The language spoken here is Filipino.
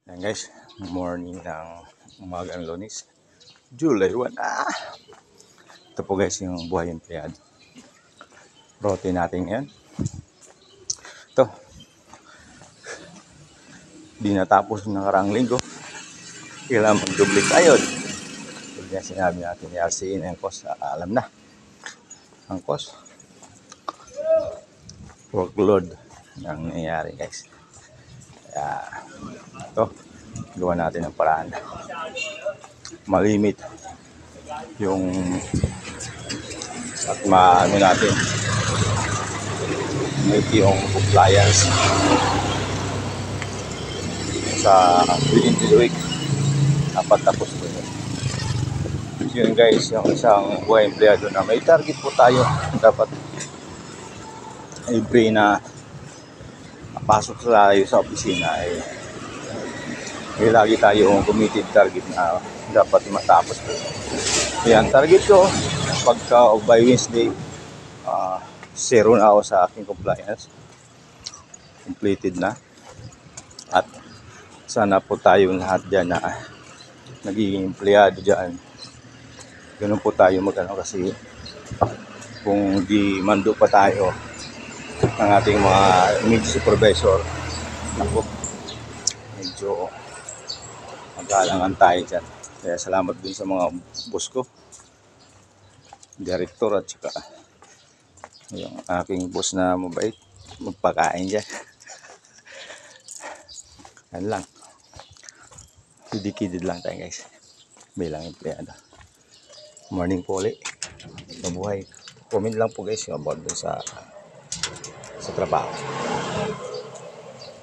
Yan guys, morning ng umagang Lunes, July 1. Ito po guys yung buhay empleyado. Routine natin ngayon. Ito, di natapos ng nakaraang linggo. Kailangan mag-double tayo. Pag yan sinabi natin ni RCN ang cost, alam na. Ang cost, workload ang nangyayari guys. Kaya, ito, gawa natin ng paraan. Malimit yung at maano natin yung compliance sa within the week. Dapat tapos po yun guys, yung isang buhay empleyado na may target po tayo. Dapat every na pasok tayo sa opisina ay lagi tayong committed target na dapat matapos po. Yan, target ko pagka by Wednesday, zero na ako sa aking compliance. Completed na. At sana po tayong lahat dyan na nagiging empleyado dyan. Ganun po tayo magano kasi kung di mando pa tayo ng ating mga immediate supervisor, naku, medyo magalangan tayo dyan. Kaya salamat din sa mga boss ko, director at saka yung aking boss na mabait, magpakain dyan. Yan lang. Kidid lang tayo guys bilang empleyado. Morning po ulit. Mabuhay. Comment lang po guys yung about sa trabaho.